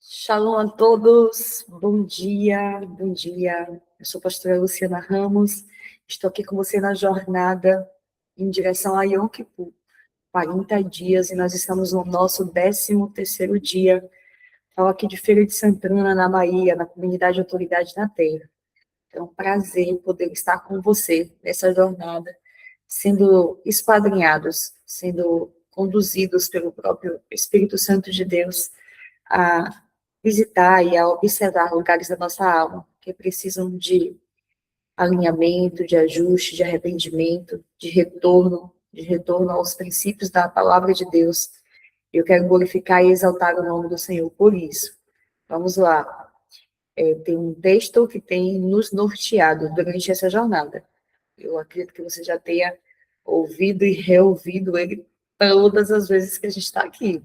Shalom a todos, bom dia, bom dia. Eu sou a pastora Luciana Ramos, estou aqui com você na jornada em direção a Yom Kippur, 40 dias, e nós estamos no nosso 13º dia. Estou aqui de Feira de Santana, na Bahia, na comunidade Autoridade na Terra. É um prazer poder estar com você nessa jornada, sendo esquadrinhados, sendo conduzidos pelo próprio Espírito Santo de Deus a visitar e a observar lugares da nossa alma que precisam de alinhamento, de ajuste, de arrependimento, de retorno aos princípios da palavra de Deus. Eu quero glorificar e exaltar o nome do Senhor por isso. Vamos lá. Tem um texto que tem nos norteado durante essa jornada. Eu acredito que você já tenha ouvido e reouvido ele todas as vezes que a gente está aqui.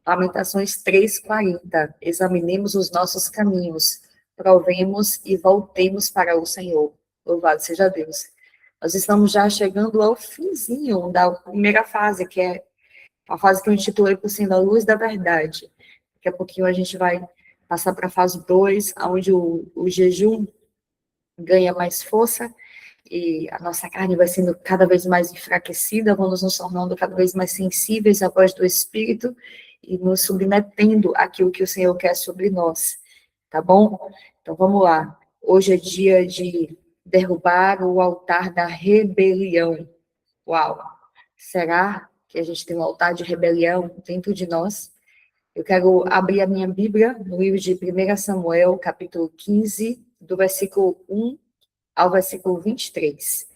Lamentações 3:40. Examinemos os nossos caminhos, provemos e voltemos para o Senhor. Louvado seja Deus. Nós estamos já chegando ao finzinho da primeira fase, que é a fase que eu intitulei por sendo a luz da verdade. Daqui a pouquinho a gente vai passar para a fase 2, onde o jejum ganha mais força e a nossa carne vai sendo cada vez mais enfraquecida, vamos nos tornando cada vez mais sensíveis à voz do Espírito e nos submetendo àquilo que o Senhor quer sobre nós, tá bom? Então vamos lá. Hoje é dia de derrubar o altar da rebelião. Uau! Será que a gente tem um altar de rebelião dentro de nós? Eu quero abrir a minha Bíblia no livro de 1 Samuel, capítulo 15, do versículo 1 ao versículo 23.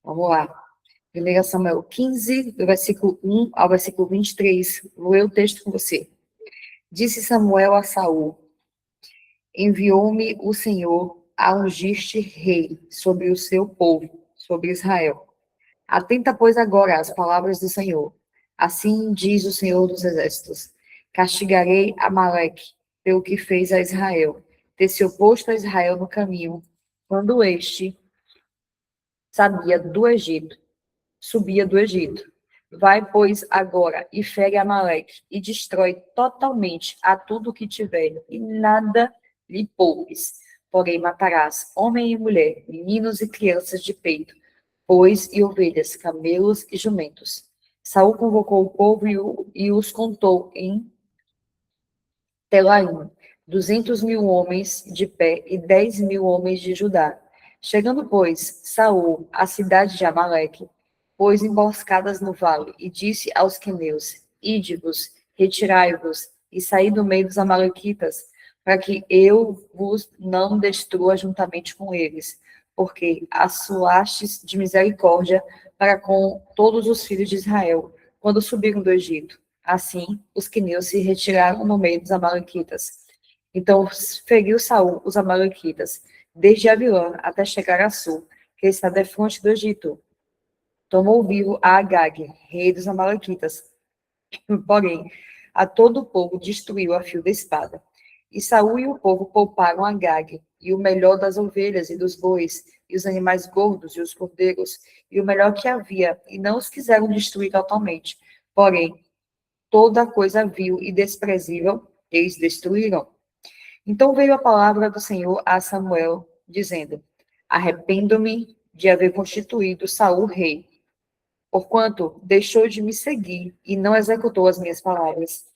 Vamos lá. 1 Samuel 15, do versículo 1 ao versículo 23. Vou ler o texto com você. Disse Samuel a Saul: enviou-me o Senhor a ungir-te rei sobre o seu povo, sobre Israel. Atenta, pois, agora às palavras do Senhor. Assim diz o Senhor dos Exércitos: castigarei Amaleque pelo que fez a Israel, ter se oposto a Israel no caminho, quando este subia do Egito. Vai, pois, agora e fere Amaleque e destrói totalmente a tudo o que tiver, e nada lhe poupes. Porém, matarás homem e mulher, meninos e crianças de peito, bois e ovelhas, camelos e jumentos. Saul convocou o povo e os contou em Telaim, 200.000 homens de pé e 10.000 homens de Judá. Chegando, pois, Saul à cidade de Amaleque, pôs emboscadas no vale, e disse aos queneus: ide-vos, retirai-vos, e saí do meio dos amalequitas, para que eu vos não destrua juntamente com eles, porque assolastes de misericórdia para com todos os filhos de Israel, quando subiram do Egito. Assim, os queneus se retiraram no meio dos amalequitas. Então feriu Saul os amalequitas, desde Avilã até chegar a Sul, que está defronte do Egito. Tomou vivo a Agag, rei dos amalequitas. Porém, a todo o povo destruiu a fio da espada. E Saul e o povo pouparam Agag, e o melhor das ovelhas e dos bois, e os animais gordos e os cordeiros, e o melhor que havia, e não os quiseram destruir totalmente. Porém, toda coisa vil e desprezível eles destruíram. Então veio a palavra do Senhor a Samuel, dizendo: arrependo-me de haver constituído Saul rei, porquanto deixou de me seguir e não executou as minhas palavras.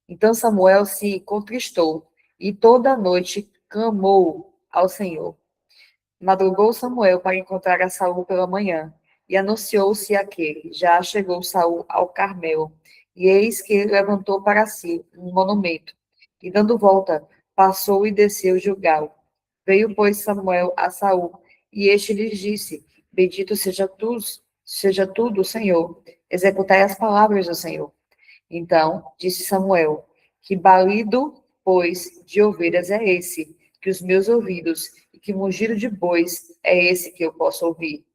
Então Samuel se contristou e toda a noite clamou ao Senhor. Madrugou Samuel para encontrar a Saul pela manhã, e anunciou-se aquele: já chegou Saul ao Carmel, e eis que ele levantou para si um monumento, e dando volta, passou e desceu Gilgal. Veio, pois, Samuel a Saul, e este lhes disse: bendito seja tudo, Senhor, executai as palavras do Senhor. Então disse Samuel: que balido, pois, de ovelhas é esse, que os meus ouvidos, e que mugido de bois é esse que eu posso ouvir?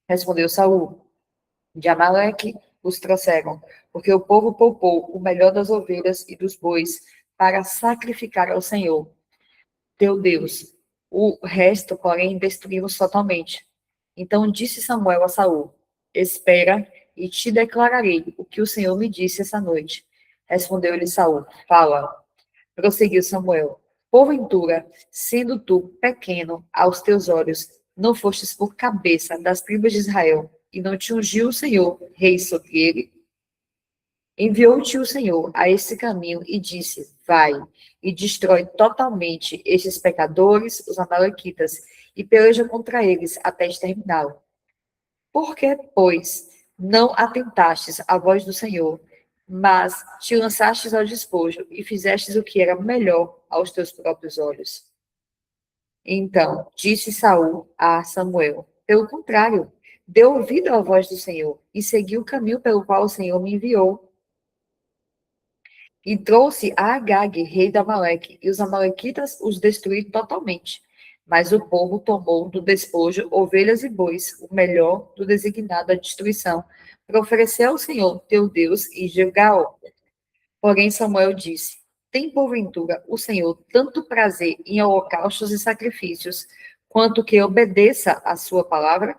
Respondeu Saul: de Amaleque os trouxeram, porque o povo poupou o melhor das ovelhas e dos bois para sacrificar ao Senhor, teu Deus. O resto, porém, destruímos totalmente. Então disse Samuel a Saul: espera, e te declararei o que o Senhor me disse essa noite. Respondeu-lhe Saul: fala. Prosseguiu Samuel: porventura, sendo tu pequeno aos teus olhos, não fostes por cabeça das tribos de Israel, e não te ungiu o Senhor, rei sobre ele? Enviou-te o Senhor a esse caminho e disse: vai e destrói totalmente estes pecadores, os amalequitas, e peleja contra eles até exterminá-los. Por que, pois, não atentastes à voz do Senhor, mas te lançastes ao despojo e fizestes o que era melhor aos teus próprios olhos? Então disse Saul a Samuel: pelo contrário, dê ouvido à voz do Senhor e segui o caminho pelo qual o Senhor me enviou. E trouxe a Agag, rei da Amaleque, e os amalequitas os destruíram totalmente. Mas o povo tomou do despojo ovelhas e bois, o melhor do designado à destruição, para oferecer ao Senhor, teu Deus, em Gilgal. Porém Samuel disse: tem porventura o Senhor tanto prazer em holocaustos e sacrifícios, quanto que obedeça a sua palavra?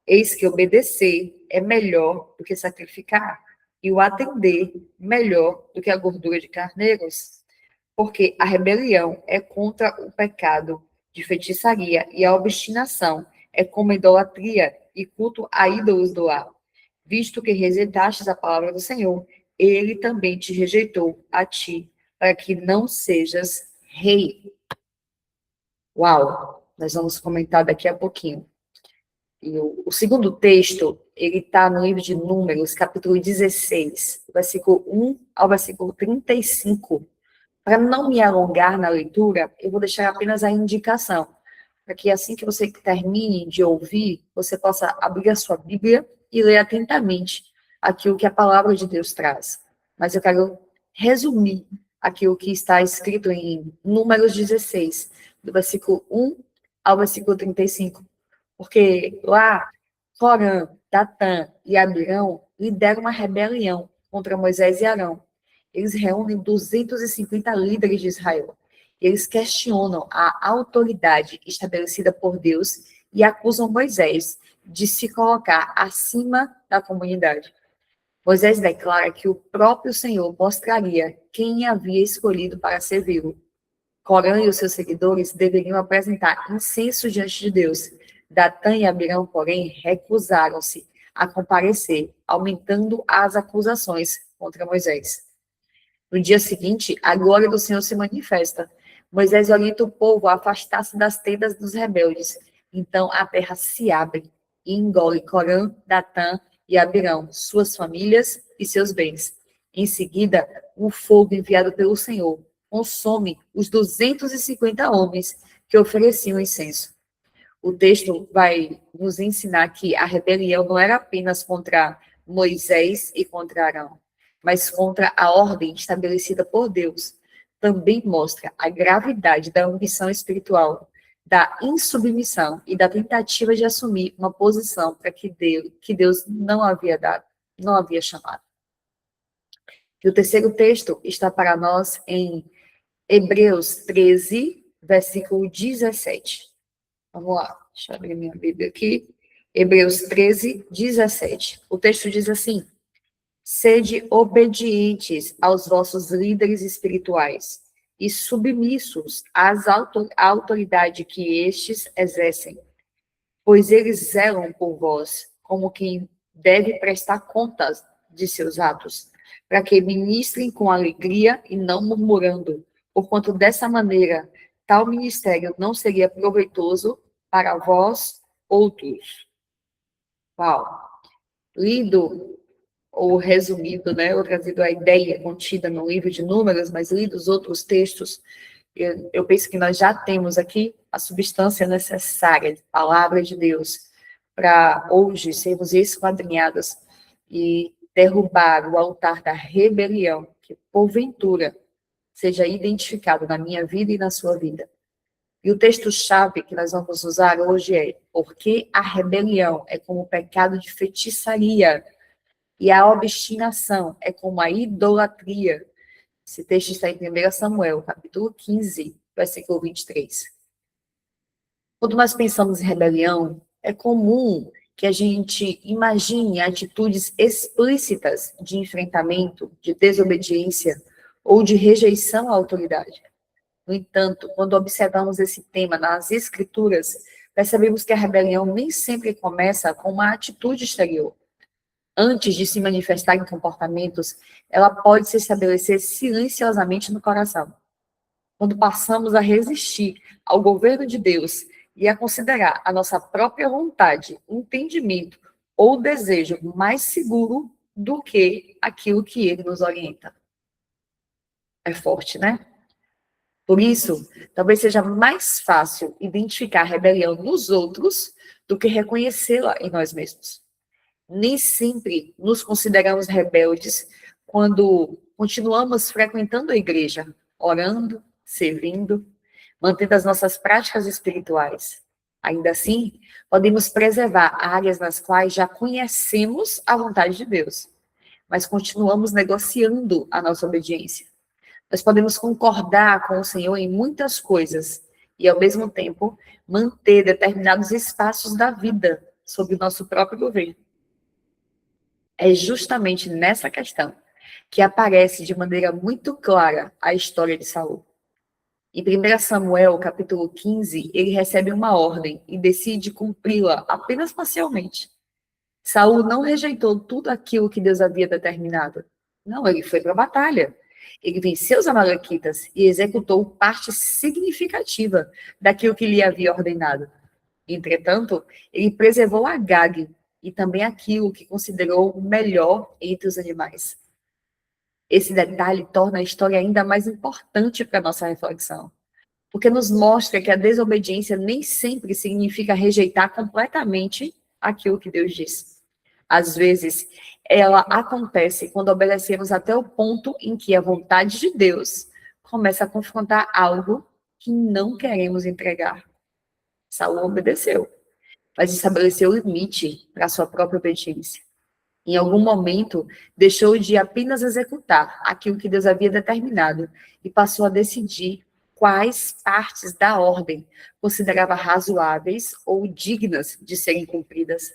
Eis que obedecer é melhor do que sacrificar, e o atender melhor do que a gordura de carneiros. Porque a rebelião é contra o pecado de feitiçaria, e a obstinação é como idolatria e culto a ídolos do lar. Visto que rejeitaste a palavra do Senhor, ele também te rejeitou a ti, para que não sejas rei. Uau! Nós vamos comentar daqui a pouquinho. E o segundo texto, ele está no livro de Números, capítulo 16, versículo 1 ao versículo 35. Para não me alongar na leitura, eu vou deixar apenas a indicação, para que assim que você termine de ouvir, você possa abrir a sua Bíblia e ler atentamente aquilo que a palavra de Deus traz. Mas eu quero resumir aquilo que está escrito em Números 16, do versículo 1 ao versículo 35. Porque lá, Corã, Datã e Abirão lideram uma rebelião contra Moisés e Arão. Eles reúnem 250 líderes de Israel. Eles questionam a autoridade estabelecida por Deus e acusam Moisés de se colocar acima da comunidade. Moisés declara que o próprio Senhor mostraria quem havia escolhido para servi-lo. Corã e os seus seguidores deveriam apresentar incenso diante de Deus. Datã e Abirão, porém, recusaram-se a comparecer, aumentando as acusações contra Moisés. No dia seguinte, a glória do Senhor se manifesta. Moisés orienta o povo a afastar-se das tendas dos rebeldes. Então a terra se abre e engole Corã, Datã e Abirão, suas famílias e seus bens. Em seguida, o fogo enviado pelo Senhor consome os 250 homens que ofereciam incenso. O texto vai nos ensinar que a rebelião não era apenas contra Moisés e contra Arão, mas contra a ordem estabelecida por Deus. Também mostra a gravidade da ambição espiritual, da insubmissão e da tentativa de assumir uma posição para que Deus não havia dado, não havia chamado. E o terceiro texto está para nós em Hebreus 13, versículo 17. Vamos lá, deixa eu abrir minha Bíblia aqui. Hebreus 13, 17. O texto diz assim: sede obedientes aos vossos líderes espirituais e submissos à autoridade que estes exercem, pois eles zelam por vós, como quem deve prestar contas de seus atos, para que ministrem com alegria e não murmurando, porquanto dessa maneira tal ministério não seria proveitoso para vós outros. Uau! Lido ou resumido, né, ou trazido a ideia contida no livro de Números, mas lido os outros textos, eu penso que nós já temos aqui a substância necessária, a palavra de Deus, para hoje sermos esquadrinhadas e derrubar o altar da rebelião, que porventura seja identificado na minha vida e na sua vida. E o texto-chave que nós vamos usar hoje é: porque a rebelião é como o pecado de feitiçaria, e a obstinação é como a idolatria. Esse texto está em 1 Samuel, capítulo 15, versículo 23. Quando nós pensamos em rebelião, é comum que a gente imagine atitudes explícitas de enfrentamento, de desobediência, ou de rejeição à autoridade. No entanto, quando observamos esse tema nas Escrituras, percebemos que a rebelião nem sempre começa com uma atitude exterior. Antes de se manifestar em comportamentos, ela pode se estabelecer silenciosamente no coração. Quando passamos a resistir ao governo de Deus e a considerar a nossa própria vontade, entendimento ou desejo mais seguro do que aquilo que ele nos orienta. É forte, né? Por isso, talvez seja mais fácil identificar a rebelião nos outros do que reconhecê-la em nós mesmos. Nem sempre nos consideramos rebeldes quando continuamos frequentando a igreja, orando, servindo, mantendo as nossas práticas espirituais. Ainda assim, podemos preservar áreas nas quais já conhecemos a vontade de Deus, mas continuamos negociando a nossa obediência. Nós podemos concordar com o Senhor em muitas coisas e, ao mesmo tempo, manter determinados espaços da vida sob o nosso próprio governo. É justamente nessa questão que aparece de maneira muito clara a história de Saul. Em 1 Samuel, capítulo 15, ele recebe uma ordem e decide cumpri-la apenas parcialmente. Saul não rejeitou tudo aquilo que Deus havia determinado. Não, ele foi para a batalha. Ele venceu os amalequitas e executou parte significativa daquilo que lhe havia ordenado. Entretanto, ele preservou Agag e também aquilo que considerou o melhor entre os animais. Esse detalhe torna a história ainda mais importante para a nossa reflexão, porque nos mostra que a desobediência nem sempre significa rejeitar completamente aquilo que Deus diz. Às vezes, ela acontece quando obedecemos até o ponto em que a vontade de Deus começa a confrontar algo que não queremos entregar. Saul obedeceu, mas estabeleceu limite para a sua própria obediência. Em algum momento, deixou de apenas executar aquilo que Deus havia determinado e passou a decidir quais partes da ordem considerava razoáveis ou dignas de serem cumpridas.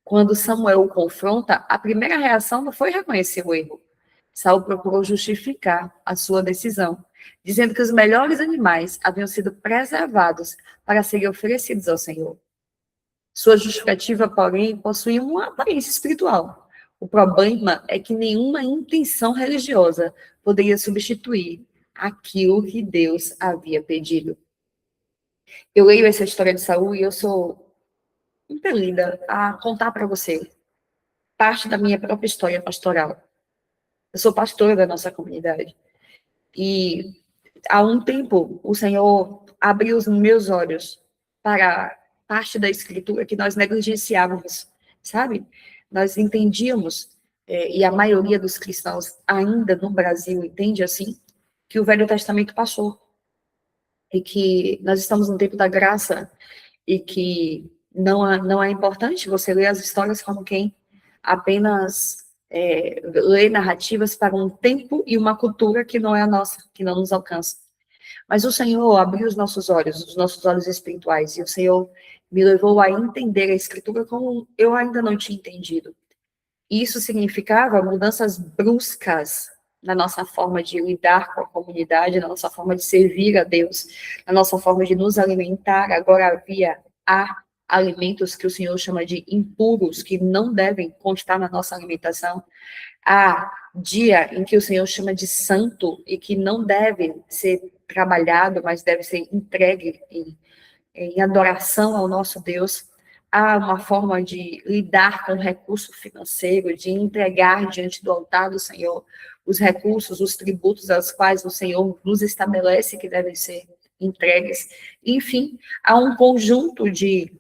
Quando Samuel o confronta, a primeira reação não foi reconhecer o erro. Saul procurou justificar a sua decisão, dizendo que os melhores animais haviam sido preservados para serem oferecidos ao Senhor. Sua justificativa, porém, possuía uma aparência espiritual. O problema é que nenhuma intenção religiosa poderia substituir aquilo que Deus havia pedido. Eu leio essa história de Saul e eu sou impelida a contar para você parte da minha própria história pastoral. Eu sou pastora da nossa comunidade. E há um tempo o Senhor abriu os meus olhos para parte da escritura que nós negligenciávamos, sabe? Nós entendíamos, e a maioria dos cristãos ainda no Brasil entende assim, que o Velho Testamento passou. E que nós estamos no tempo da graça e que não é importante você ler as histórias como quem apenas lê narrativas para um tempo e uma cultura que não é a nossa, que não nos alcança. Mas o Senhor abriu os nossos olhos espirituais, e o Senhor me levou a entender a Escritura como eu ainda não tinha entendido. E isso significava mudanças bruscas na nossa forma de lidar com a comunidade, na nossa forma de servir a Deus, na nossa forma de nos alimentar. Agora há alimentos que o Senhor chama de impuros, que não devem constar na nossa alimentação. Há dia em que o Senhor chama de santo e que não deve ser trabalhado, mas deve ser entregue em adoração ao nosso Deus. Há uma forma de lidar com o recurso financeiro, de entregar diante do altar do Senhor os recursos, os tributos aos quais o Senhor nos estabelece que devem ser entregues. Enfim, há um conjunto de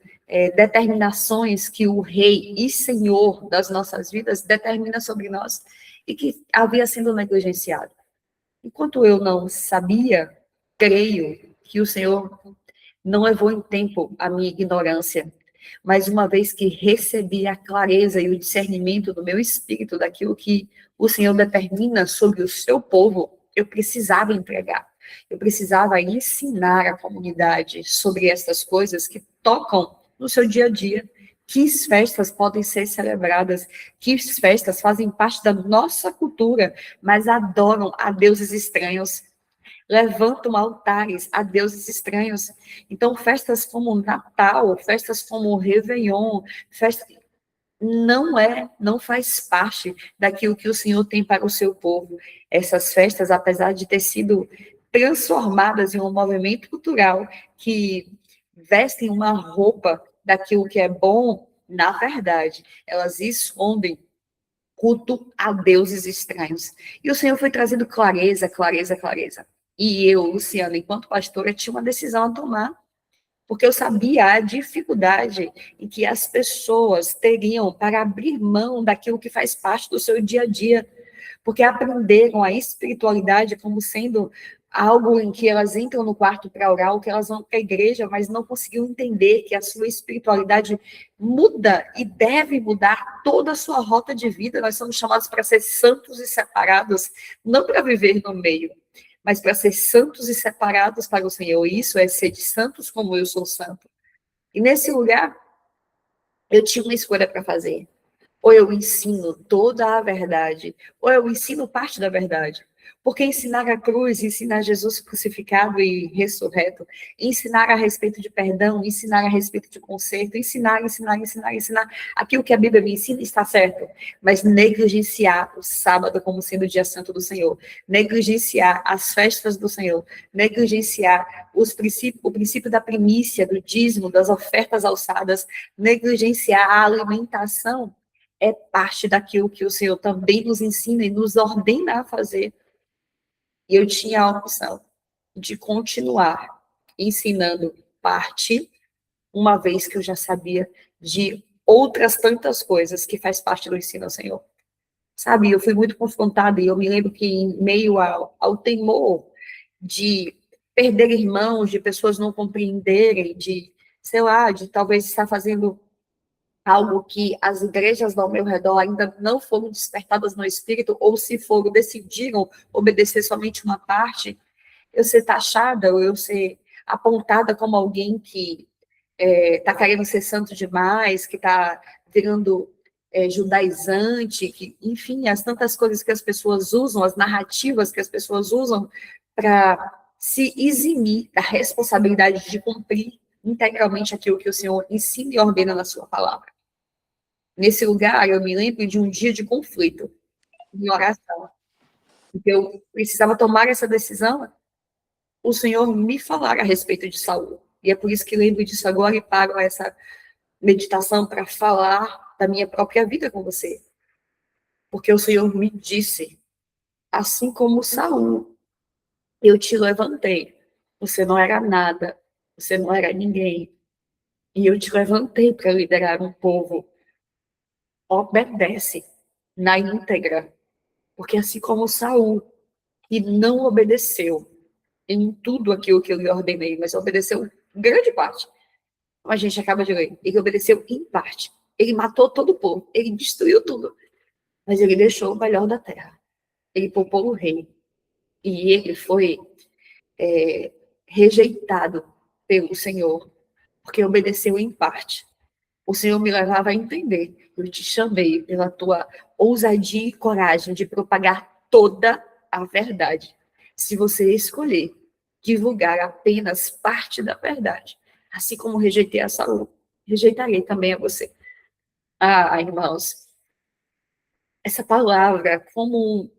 determinações que o Rei e Senhor das nossas vidas determina sobre nós e que havia sido negligenciado. Enquanto eu não sabia, creio que o Senhor não levou em tempo a minha ignorância, mas uma vez que recebi a clareza e o discernimento do meu espírito daquilo que o Senhor determina sobre o seu povo, eu precisava entregar. Eu precisava ensinar a comunidade sobre estas coisas que tocam no seu dia a dia, Que festas podem ser celebradas, que festas fazem parte da nossa cultura, mas adoram a deuses estranhos, levantam altares a deuses estranhos. Então, festas como Natal, festas como Réveillon, festa não faz parte daquilo que o Senhor tem para o seu povo. Essas festas, apesar de ter sido transformadas em um movimento cultural que vestem uma roupa daquilo que é bom, na verdade, elas escondem culto a deuses estranhos. E o Senhor foi trazendo clareza, clareza, clareza. E eu, Luciana, enquanto pastora, tinha uma decisão a tomar, porque eu sabia a dificuldade em que as pessoas teriam para abrir mão daquilo que faz parte do seu dia a dia, porque aprenderam a espiritualidade como sendo algo em que elas entram no quarto para orar, ou que elas vão para a igreja, mas não conseguiam entender que a sua espiritualidade muda e deve mudar toda a sua rota de vida. Nós somos chamados para ser santos e separados, não para viver no meio, mas para ser santos e separados para o Senhor. Isso é ser de santos como eu sou santo. E nesse lugar, eu tinha uma escolha para fazer. Ou eu ensino toda a verdade, ou eu ensino parte da verdade. Porque ensinar a cruz, ensinar Jesus crucificado e ressurreto, ensinar a respeito de perdão, ensinar a respeito de conserto, ensinar aquilo que a Bíblia me ensina está certo, mas negligenciar o sábado como sendo o dia santo do Senhor, negligenciar as festas do Senhor, negligenciar o princípio da primícia, do dízimo, das ofertas alçadas, negligenciar a alimentação, é parte daquilo que o Senhor também nos ensina e nos ordena a fazer. E eu tinha a opção de continuar ensinando parte, uma vez que eu já sabia de outras tantas coisas que faz parte do ensino ao Senhor. Sabe, eu fui muito confrontada, e eu me lembro que em meio ao temor de perder irmãos, de pessoas não compreenderem, de, sei lá, de talvez estar fazendo algo que as igrejas ao meu redor ainda não foram despertadas no espírito, ou se foram, decidiram obedecer somente uma parte, eu ser taxada, ou eu ser apontada como alguém que está querendo ser santo demais, que está virando judaizante, que, enfim, as tantas coisas que as pessoas usam, as narrativas que as pessoas usam para se eximir da responsabilidade de cumprir integralmente aquilo que o Senhor ensina e ordena na sua palavra. Nesse lugar, eu me lembro de um dia de conflito, em oração, porque eu precisava tomar essa decisão, o Senhor me falar a respeito de Saul. E é por isso que lembro disso agora e paro essa meditação para falar da minha própria vida com você. Porque o Senhor me disse, assim como Saul, eu te levantei. Você não era nada, você não era ninguém. E eu te levantei para liderar um povo. Obedece na íntegra. Porque assim como Saul, que não obedeceu em tudo aquilo que eu lhe ordenei, mas obedeceu grande parte. Como a gente acaba de ler, ele obedeceu em parte. Ele matou todo o povo, ele destruiu tudo, mas ele deixou o melhor da terra. Ele poupou o rei. E ele foi rejeitado pelo Senhor, porque obedeceu em parte. O Senhor me levava a entender. Eu te chamei pela tua ousadia e coragem de propagar toda a verdade. Se você escolher divulgar apenas parte da verdade, assim como rejeitei a Saul, rejeitarei também a você. Ah, irmãos, essa palavra, como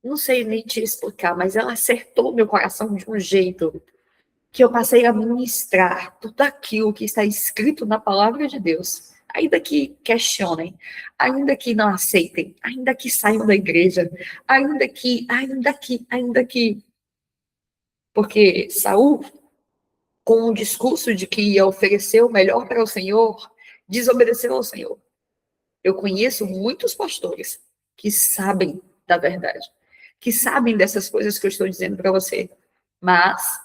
não sei nem te explicar, mas ela acertou meu coração de um jeito que eu passei a ministrar tudo aquilo que está escrito na palavra de Deus, ainda que questionem, ainda que não aceitem, ainda que saiam da igreja, ainda que, porque Saul, com o discurso de que ia oferecer o melhor para o Senhor, desobedeceu ao Senhor. Eu conheço muitos pastores que sabem da verdade, que sabem dessas coisas que eu estou dizendo para você, mas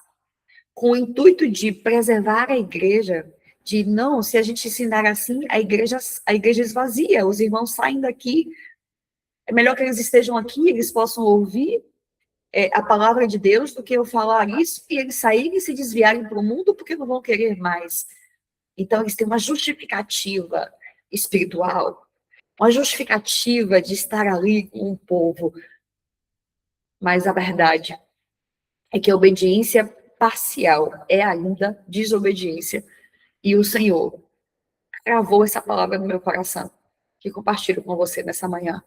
com o intuito de preservar a igreja, de não, se a gente ensinar assim, a igreja esvazia, os irmãos saem daqui, é melhor que eles estejam aqui, eles possam ouvir a palavra de Deus, do que eu falar isso, e eles saírem e se desviarem para o mundo, porque não vão querer mais. Então, eles têm uma justificativa espiritual, uma justificativa de estar ali com o povo. Mas a verdade é que a obediência parcial é ainda desobediência. E o Senhor gravou essa palavra no meu coração, que compartilho com você nessa manhã.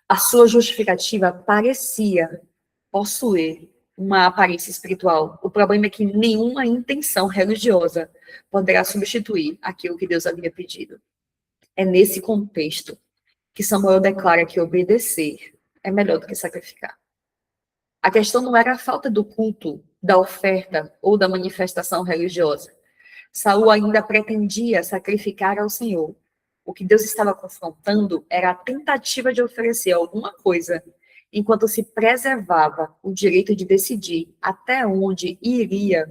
A sua justificativa parecia possuir uma aparência espiritual. O problema é que nenhuma intenção religiosa poderá substituir aquilo que Deus havia pedido. É nesse contexto que Samuel declara que obedecer é melhor do que sacrificar. A questão não era a falta do culto, da oferta ou da manifestação religiosa. Saul ainda pretendia sacrificar ao Senhor. O que Deus estava confrontando era a tentativa de oferecer alguma coisa, enquanto se preservava o direito de decidir até onde iria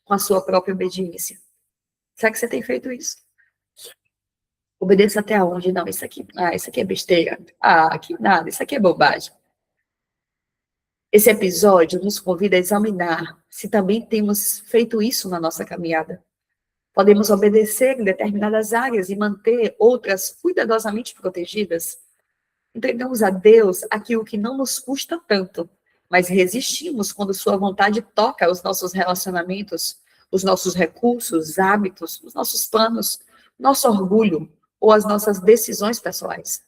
com a sua própria obediência. Será que você tem feito isso? Obedeça até onde? Não, isso aqui é besteira. Aqui nada, isso aqui é bobagem. Esse episódio nos convida a examinar se também temos feito isso na nossa caminhada. Podemos obedecer em determinadas áreas e manter outras cuidadosamente protegidas. Entregamos a Deus aquilo que não nos custa tanto, mas resistimos quando sua vontade toca os nossos relacionamentos, os nossos recursos, hábitos, os nossos planos, nosso orgulho ou as nossas decisões pessoais.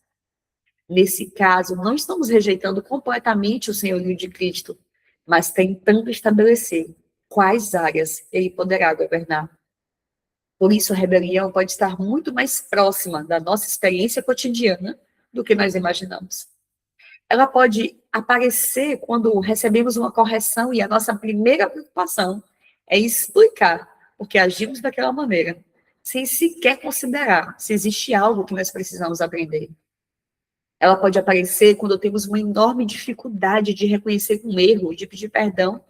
Nesse caso, não estamos rejeitando completamente o senhorio de Cristo, mas tentando estabelecer quais áreas ele poderá governar. Por isso, a rebelião pode estar muito mais próxima da nossa experiência cotidiana do que nós imaginamos. Ela pode aparecer quando recebemos uma correção e a nossa primeira preocupação é explicar por que agimos daquela maneira, sem sequer considerar se existe algo que nós precisamos aprender. Ela pode aparecer quando temos uma enorme dificuldade de reconhecer um erro, de pedir perdão,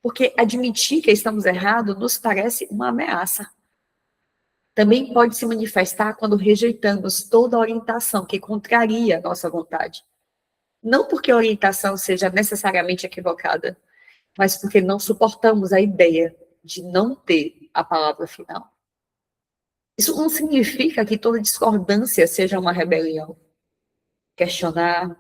porque admitir que estamos errados nos parece uma ameaça. Também pode se manifestar quando rejeitamos toda orientação que contraria a nossa vontade. Não porque a orientação seja necessariamente equivocada, mas porque não suportamos a ideia de não ter a palavra final. Isso não significa que toda discordância seja uma rebelião. Questionar,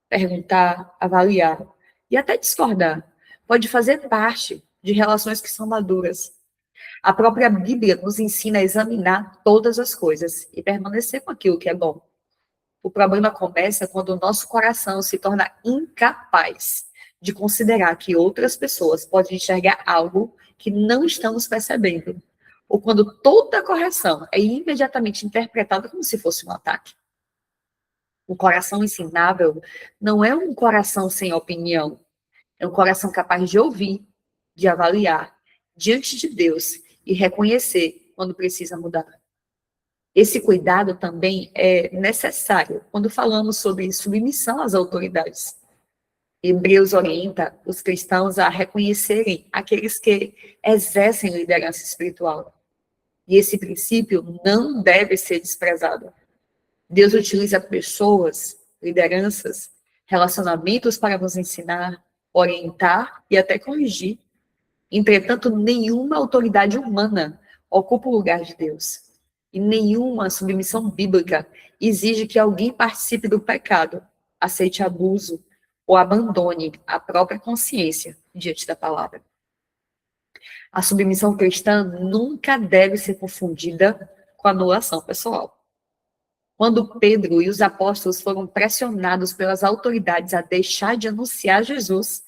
perguntar, avaliar e até discordar pode fazer parte de relações que são maduras. A própria Bíblia nos ensina a examinar todas as coisas e permanecer com aquilo que é bom. O problema começa quando o nosso coração se torna incapaz de considerar que outras pessoas podem enxergar algo que não estamos percebendo, ou quando toda correção é imediatamente interpretada como se fosse um ataque. O coração ensinável não é um coração sem opinião, é um coração capaz de ouvir, de avaliar, diante de Deus e reconhecer quando precisa mudar. Esse cuidado também é necessário quando falamos sobre submissão às autoridades. Hebreus orienta os cristãos a reconhecerem aqueles que exercem liderança espiritual. E esse princípio não deve ser desprezado. Deus utiliza pessoas, lideranças, relacionamentos para nos ensinar, orientar e até corrigir. Entretanto, nenhuma autoridade humana ocupa o lugar de Deus. E nenhuma submissão bíblica exige que alguém participe do pecado, aceite abuso ou abandone a própria consciência diante da palavra. A submissão cristã nunca deve ser confundida com anulação pessoal. Quando Pedro e os apóstolos foram pressionados pelas autoridades a deixar de anunciar Jesus,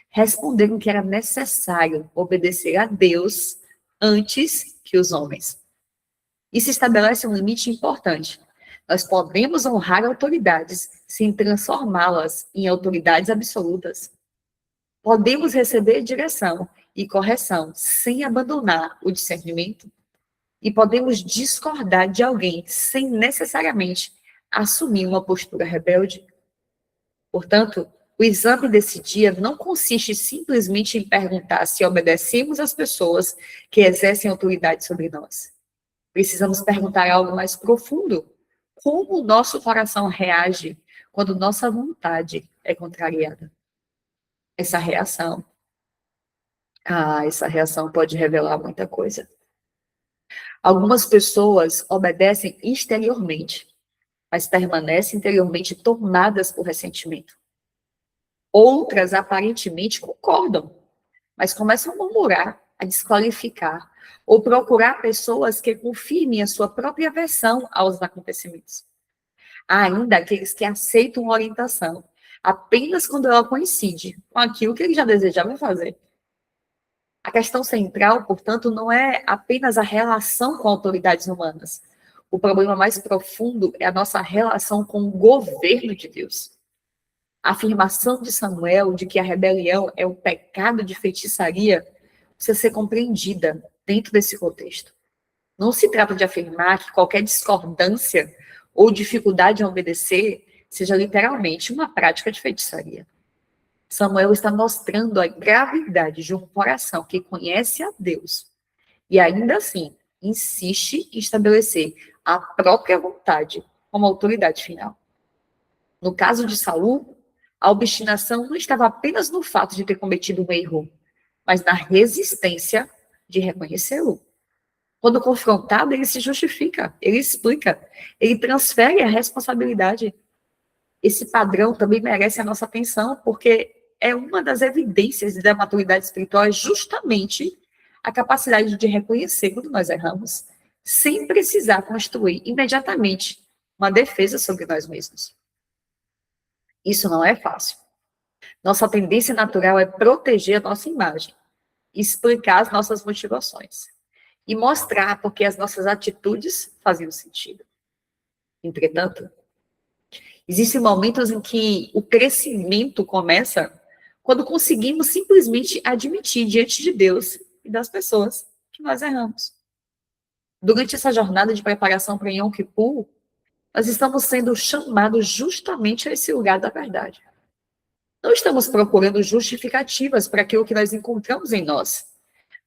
responderam que era necessário obedecer a Deus antes que os homens. Isso estabelece um limite importante. Nós podemos honrar autoridades sem transformá-las em autoridades absolutas. Podemos receber direção e correção sem abandonar o discernimento. E podemos discordar de alguém sem necessariamente assumir uma postura rebelde. Portanto, o exame desse dia não consiste simplesmente em perguntar se obedecemos às pessoas que exercem autoridade sobre nós. Precisamos perguntar algo mais profundo. Como o nosso coração reage quando nossa vontade é contrariada? Essa reação pode revelar muita coisa. Algumas pessoas obedecem exteriormente, mas permanecem interiormente tomadas por ressentimento. Outras, aparentemente, concordam, mas começam a murmurar, a desqualificar, ou procurar pessoas que confirmem a sua própria versão aos acontecimentos. Há ainda aqueles que aceitam orientação apenas quando ela coincide com aquilo que ele já desejava fazer. A questão central, portanto, não é apenas a relação com autoridades humanas. O problema mais profundo é a nossa relação com o governo de Deus. A afirmação de Samuel de que a rebelião é um pecado de feitiçaria precisa ser compreendida dentro desse contexto. Não se trata de afirmar que qualquer discordância ou dificuldade em obedecer seja literalmente uma prática de feitiçaria. Samuel está mostrando a gravidade de um coração que conhece a Deus e ainda assim insiste em estabelecer a própria vontade como autoridade final. No caso de Saul, a obstinação não estava apenas no fato de ter cometido um erro, mas na resistência de reconhecê-lo. Quando confrontado, ele se justifica, ele explica, ele transfere a responsabilidade. Esse padrão também merece a nossa atenção, porque é uma das evidências da maturidade espiritual, é justamente a capacidade de reconhecer quando nós erramos, sem precisar construir imediatamente uma defesa sobre nós mesmos. Isso não é fácil. Nossa tendência natural é proteger a nossa imagem, explicar as nossas motivações e mostrar porque as nossas atitudes faziam sentido. Entretanto, existem momentos em que o crescimento começa quando conseguimos simplesmente admitir diante de Deus e das pessoas que nós erramos. Durante essa jornada de preparação para Yom Kippur, nós estamos sendo chamados justamente a esse lugar da verdade. Não estamos procurando justificativas para aquilo que nós encontramos em nós.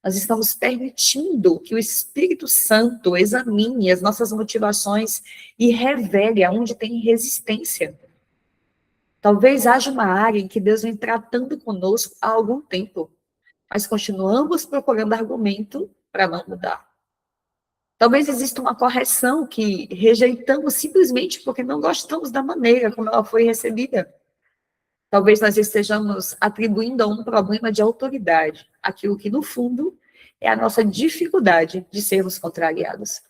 Nós estamos permitindo que o Espírito Santo examine as nossas motivações e revele aonde tem resistência. Talvez haja uma área em que Deus vem tratando conosco há algum tempo, mas continuamos procurando argumento para não mudar. Talvez exista uma correção que rejeitamos simplesmente porque não gostamos da maneira como ela foi recebida. Talvez nós estejamos atribuindo a um problema de autoridade aquilo que, no fundo, é a nossa dificuldade de sermos contrariados.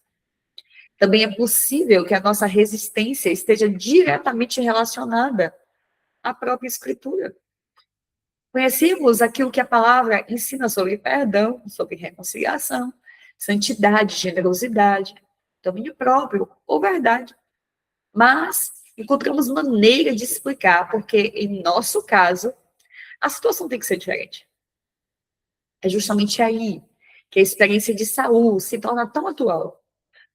Também é possível que a nossa resistência esteja diretamente relacionada à própria Escritura. Conhecemos aquilo que a palavra ensina sobre perdão, sobre reconciliação, santidade, generosidade, domínio próprio ou verdade. Mas encontramos maneira de explicar porque, em nosso caso, a situação tem que ser diferente. É justamente aí que a experiência de Saul se torna tão atual.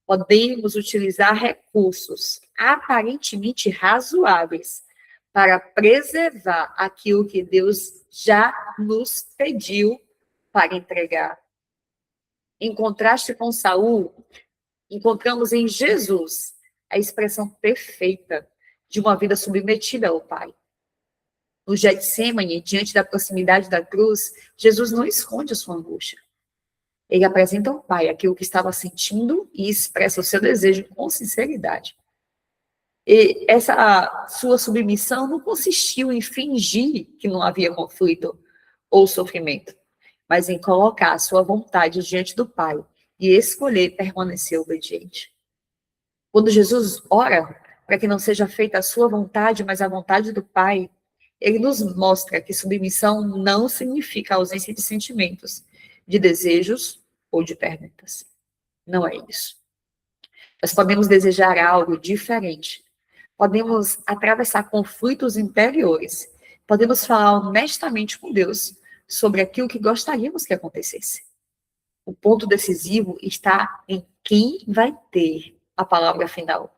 Podemos utilizar recursos aparentemente razoáveis para preservar aquilo que Deus já nos pediu para entregar. Em contraste com Saul, encontramos em Jesus a expressão perfeita de uma vida submetida ao Pai. No Getsêmani, diante da proximidade da cruz, Jesus não esconde a sua angústia. Ele apresenta ao Pai aquilo que estava sentindo e expressa o seu desejo com sinceridade. E essa sua submissão não consistiu em fingir que não havia conflito ou sofrimento, mas em colocar a sua vontade diante do Pai e escolher permanecer obediente. Quando Jesus ora para que não seja feita a sua vontade, mas a vontade do Pai, ele nos mostra que submissão não significa ausência de sentimentos, de desejos ou de perguntas. Não é isso. Nós podemos desejar algo diferente. Podemos atravessar conflitos interiores. Podemos falar honestamente com Deus sobre aquilo que gostaríamos que acontecesse. O ponto decisivo está em quem vai ter a palavra final.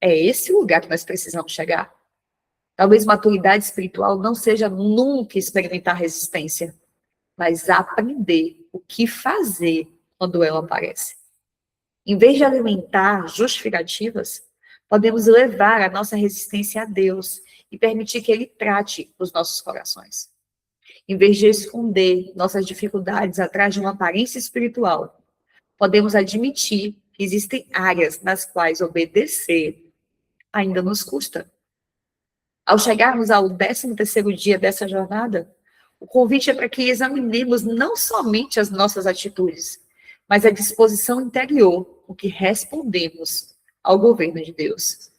É esse o lugar que nós precisamos chegar. Talvez maturidade espiritual não seja nunca experimentar resistência, mas aprender o que fazer quando ela aparece. Em vez de alimentar justificativas, podemos levar a nossa resistência a Deus e permitir que Ele trate os nossos corações. Em vez de esconder nossas dificuldades atrás de uma aparência espiritual, podemos admitir que existem áreas nas quais obedecer ainda nos custa. Ao chegarmos ao 13º dia dessa jornada, o convite é para que examinemos não somente as nossas atitudes, mas a disposição interior com que respondemos ao governo de Deus.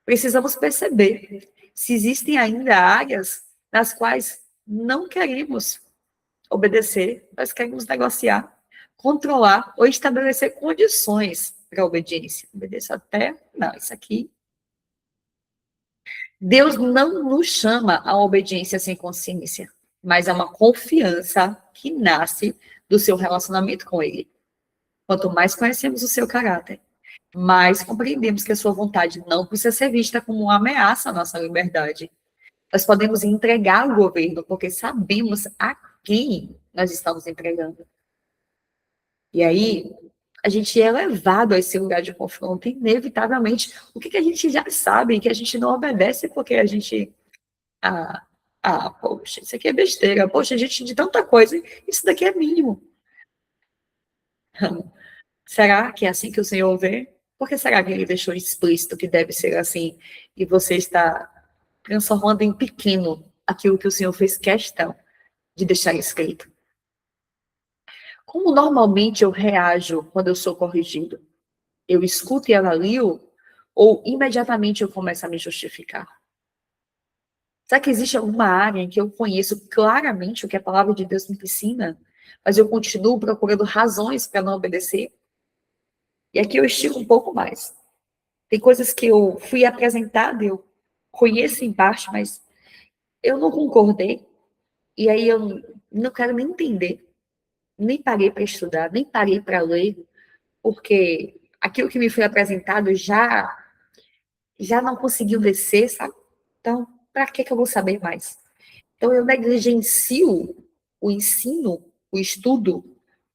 Precisamos perceber se existem ainda áreas nas quais não queremos obedecer, nós queremos negociar, controlar ou estabelecer condições para a obediência. Obedeço até, não, isso aqui. Deus não nos chama à obediência sem consciência, mas a uma confiança que nasce do seu relacionamento com Ele. Quanto mais conhecemos o seu caráter, mais compreendemos que a sua vontade não precisa ser vista como uma ameaça à nossa liberdade. Nós podemos entregar o governo porque sabemos a quem nós estamos entregando. E aí, a gente é levado a esse lugar de confronto, inevitavelmente. O que a gente já sabe, que a gente não obedece porque a gente... poxa, isso aqui é besteira. Poxa, a gente de tanta coisa, isso daqui é mínimo. Será que é assim que o Senhor vê? Por que será que ele deixou explícito que deve ser assim? E você está transformando em pequeno aquilo que o Senhor fez questão de deixar escrito. Como normalmente eu reajo quando eu sou corrigido? Eu escuto e avalio ou imediatamente eu começo a me justificar? Será que existe alguma área em que eu conheço claramente o que a palavra de Deus me ensina, mas eu continuo procurando razões para não obedecer? E aqui eu estico um pouco mais. Tem coisas que eu fui apresentada, eu conheço em parte, mas eu não concordei. E aí eu não quero nem entender. Nem parei para estudar, nem parei para ler, porque aquilo que me foi apresentado já não conseguiu descer, sabe? Então, para que eu vou saber mais? Então, eu negligencio o ensino, o estudo,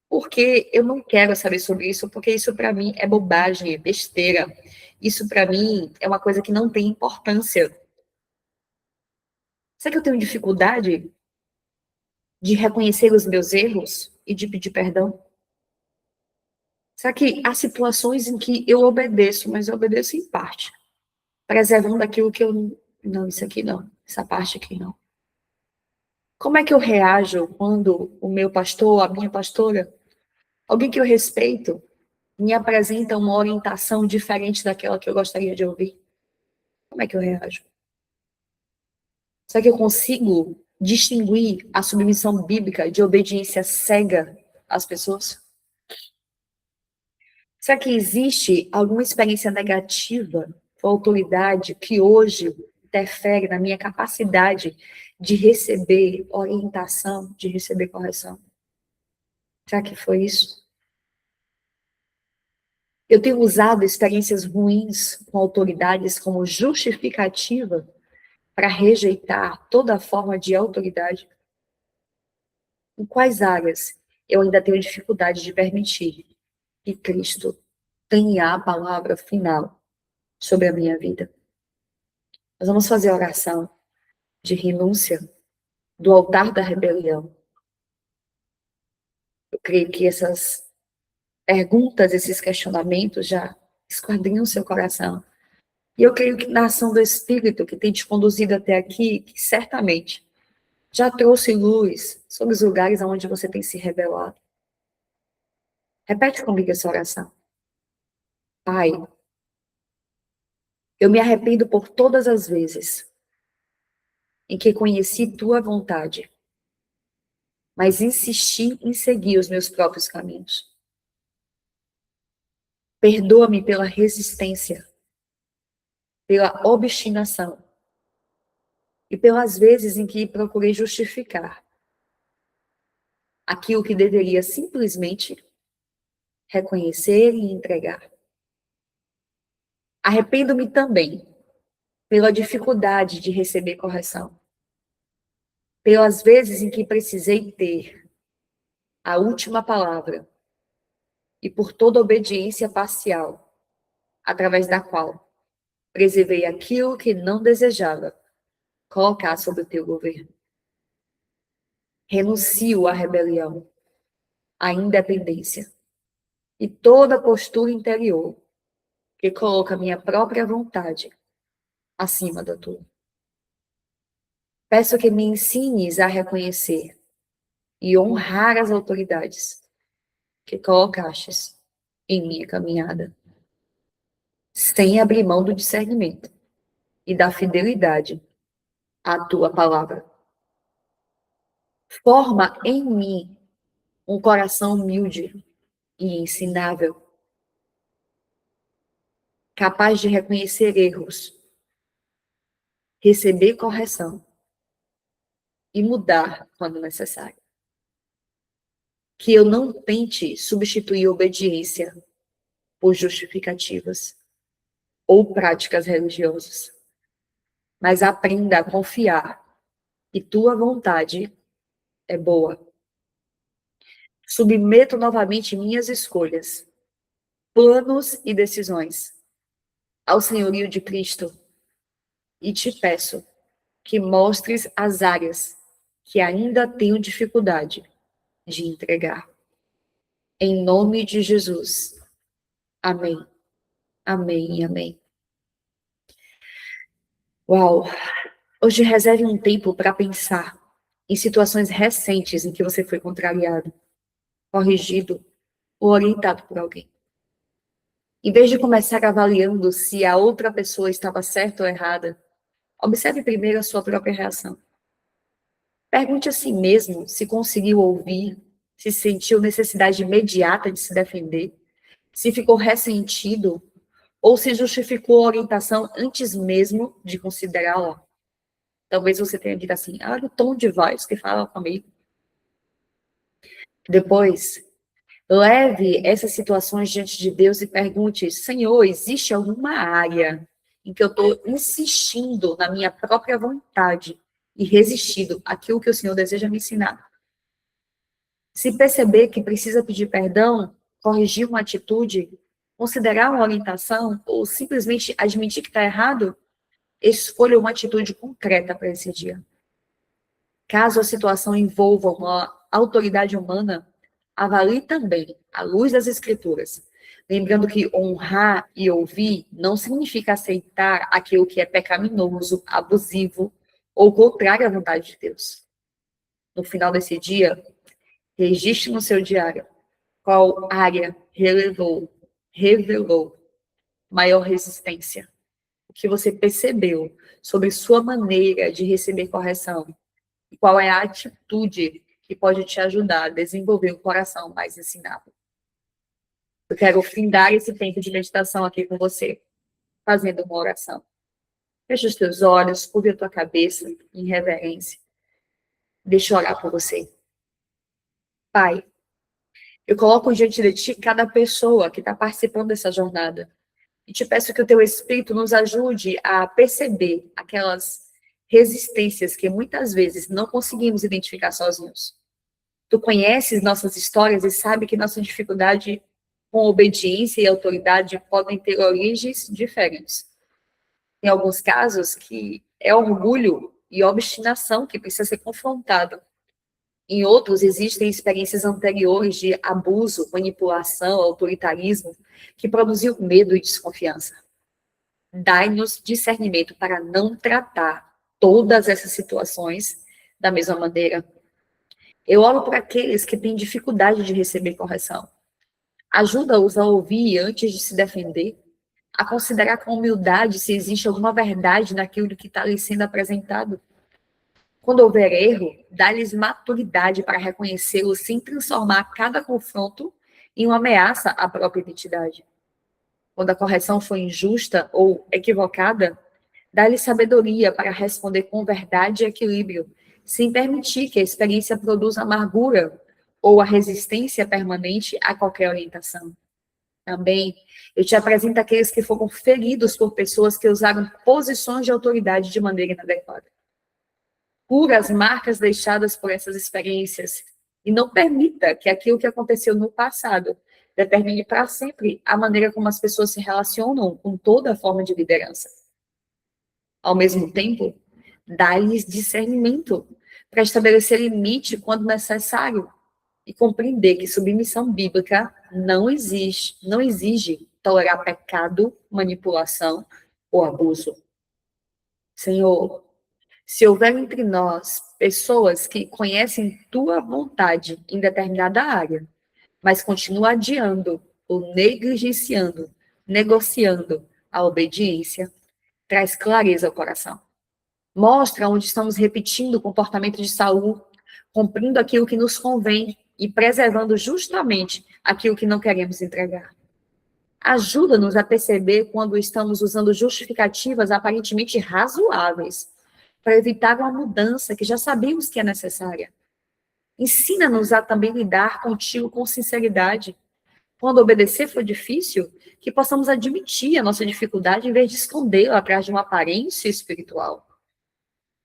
porque eu não quero saber sobre isso, porque isso para mim é bobagem, é besteira. Isso para mim é uma coisa que não tem importância. Será que eu tenho dificuldade de reconhecer os meus erros e de pedir perdão? Será que há situações em que eu obedeço, mas eu obedeço em parte, preservando aquilo que eu... Não, isso aqui não, essa parte aqui não. Como é que eu reajo quando o meu pastor, a minha pastora, alguém que eu respeito, me apresenta uma orientação diferente daquela que eu gostaria de ouvir? Como é que eu reajo? Será que eu consigo distinguir a submissão bíblica de obediência cega às pessoas? Será que existe alguma experiência negativa com a autoridade que hoje interfere na minha capacidade de receber orientação, de receber correção? Será que foi isso? Eu tenho usado experiências ruins com autoridades como justificativa para rejeitar toda forma de autoridade? Em quais áreas eu ainda tenho dificuldade de permitir que Cristo tenha a palavra final sobre a minha vida? Nós vamos fazer a oração de renúncia do altar da rebelião. Eu creio que essas perguntas, esses questionamentos já esquadrinham o seu coração. E eu creio que na ação do Espírito que tem te conduzido até aqui, que certamente já trouxe luz sobre os lugares onde você tem se rebelado. Repete comigo essa oração. Pai, eu me arrependo por todas as vezes em que conheci tua vontade, mas insisti em seguir os meus próprios caminhos. Perdoa-me pela resistência, pela obstinação e pelas vezes em que procurei justificar aquilo que deveria simplesmente reconhecer e entregar. Arrependo-me também pela dificuldade de receber correção, pelas vezes em que precisei ter a última palavra e por toda obediência parcial, através da qual preservei aquilo que não desejava colocar sob o teu governo. Renuncio à rebelião, à independência e toda postura interior que coloca a minha própria vontade acima da tua. Peço que me ensines a reconhecer e honrar as autoridades que colocastes em minha caminhada, sem abrir mão do discernimento e da fidelidade à tua palavra. Forma em mim um coração humilde e ensinável, capaz de reconhecer erros, receber correção e mudar quando necessário. Que eu não tente substituir obediência por justificativas ou práticas religiosas, mas aprenda a confiar que tua vontade é boa. Submeto novamente minhas escolhas, planos e decisões ao senhorio de Cristo e te peço que mostres as áreas que ainda tenho dificuldade de entregar. Em nome de Jesus. Amém. Amém e amém. Uau! Hoje reserve um tempo para pensar em situações recentes em que você foi contrariado, corrigido ou orientado por alguém. Em vez de começar avaliando se a outra pessoa estava certa ou errada, observe primeiro a sua própria reação. Pergunte a si mesmo se conseguiu ouvir, se sentiu necessidade imediata de se defender, se ficou ressentido ou se justificou a orientação antes mesmo de considerá-la. Talvez você tenha dito assim, o tom de voz que fala comigo. Depois, leve essas situações diante de Deus e pergunte, Senhor, existe alguma área em que eu estou insistindo na minha própria vontade e resistindo àquilo que o Senhor deseja me ensinar? Se perceber que precisa pedir perdão, corrigir uma atitude, considerar uma orientação ou simplesmente admitir que está errado, escolha uma atitude concreta para esse dia. Caso a situação envolva uma autoridade humana, avalie também, à luz das Escrituras, lembrando que honrar e ouvir não significa aceitar aquilo que é pecaminoso, abusivo ou contrário à vontade de Deus. No final desse dia, registre no seu diário qual área revelou maior resistência, o que você percebeu sobre sua maneira de receber correção e qual é a atitude que pode te ajudar a desenvolver um coração mais ensinável. Eu quero findar esse tempo de meditação aqui com você, fazendo uma oração. Feche os teus olhos, curva a tua cabeça em reverência. Deixa eu orar por você. Pai, eu coloco diante de ti cada pessoa que está participando dessa jornada. E te peço que o teu Espírito nos ajude a perceber aquelas resistências que muitas vezes não conseguimos identificar sozinhos. Tu conheces nossas histórias e sabe que nossa dificuldade com obediência e autoridade podem ter origens diferentes. Em alguns casos, que é orgulho e obstinação que precisa ser confrontado. Em outros, existem experiências anteriores de abuso, manipulação, autoritarismo, que produziu medo e desconfiança. Dai-nos discernimento para não tratar todas essas situações da mesma maneira. Eu oro para aqueles que têm dificuldade de receber correção. Ajuda-os a ouvir antes de se defender, a considerar com humildade se existe alguma verdade naquilo que está lhes sendo apresentado. Quando houver erro, dá-lhes maturidade para reconhecê-lo sem transformar cada confronto em uma ameaça à própria identidade. Quando a correção for injusta ou equivocada, dá-lhes sabedoria para responder com verdade e equilíbrio, sem permitir que a experiência produza amargura ou a resistência permanente a qualquer orientação. Também, eu te apresento aqueles que foram feridos por pessoas que usaram posições de autoridade de maneira inadequada. Cura as marcas deixadas por essas experiências e não permita que aquilo que aconteceu no passado determine para sempre a maneira como as pessoas se relacionam com toda a forma de liderança. Ao mesmo tempo, dá-lhes discernimento para estabelecer limite quando necessário e compreender que submissão bíblica não exige tolerar pecado, manipulação ou abuso. Senhor, se houver entre nós pessoas que conhecem tua vontade em determinada área, mas continuam adiando ou negligenciando, negociando a obediência, traz clareza ao coração. Mostra onde estamos repetindo o comportamento de Saul, cumprindo aquilo que nos convém e preservando justamente aquilo que não queremos entregar. Ajuda-nos a perceber quando estamos usando justificativas aparentemente razoáveis para evitar uma mudança que já sabemos que é necessária. Ensina-nos a também lidar contigo com sinceridade. Quando obedecer for difícil, que possamos admitir a nossa dificuldade em vez de escondê-la atrás de uma aparência espiritual.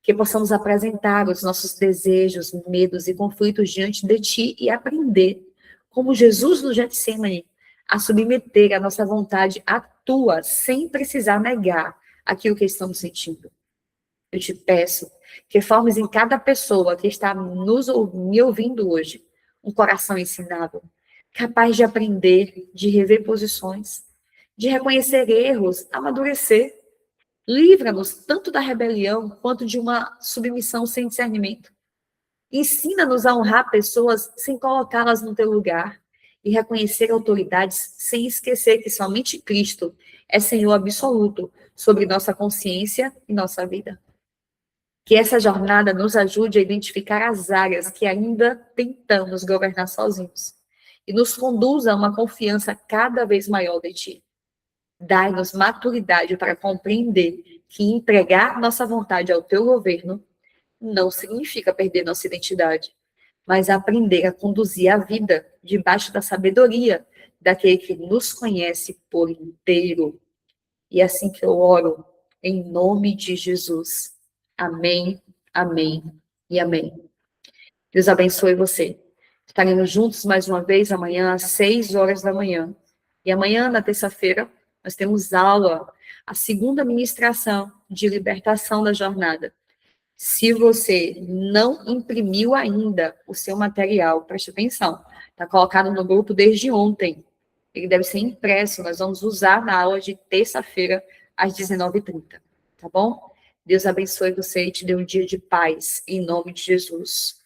Que possamos apresentar os nossos desejos, medos e conflitos diante de Ti e aprender, como Jesus no Getsêmani, a submeter a nossa vontade à Tua, sem precisar negar aquilo que estamos sentindo. Eu te peço que formes em cada pessoa que está me ouvindo hoje um coração ensinável, capaz de aprender, de rever posições, de reconhecer erros, amadurecer. Livra-nos tanto da rebelião quanto de uma submissão sem discernimento. Ensina-nos a honrar pessoas sem colocá-las no teu lugar e reconhecer autoridades sem esquecer que somente Cristo é Senhor absoluto sobre nossa consciência e nossa vida. Que essa jornada nos ajude a identificar as áreas que ainda tentamos governar sozinhos e nos conduza a uma confiança cada vez maior de Ti. Dai-nos maturidade para compreender que entregar nossa vontade ao Teu governo não significa perder nossa identidade, mas aprender a conduzir a vida debaixo da sabedoria daquele que nos conhece por inteiro. E é assim que eu oro, em nome de Jesus. Amém, amém e amém. Deus abençoe você. Estaremos juntos mais uma vez amanhã às 6 horas da manhã. E amanhã, na terça-feira, nós temos aula, a segunda ministração de libertação da jornada. Se você não imprimiu ainda o seu material, preste atenção, está colocado no grupo desde ontem. Ele deve ser impresso, nós vamos usar na aula de terça-feira, às 19h30, tá bom? Deus abençoe você e te dê um dia de paz, em nome de Jesus.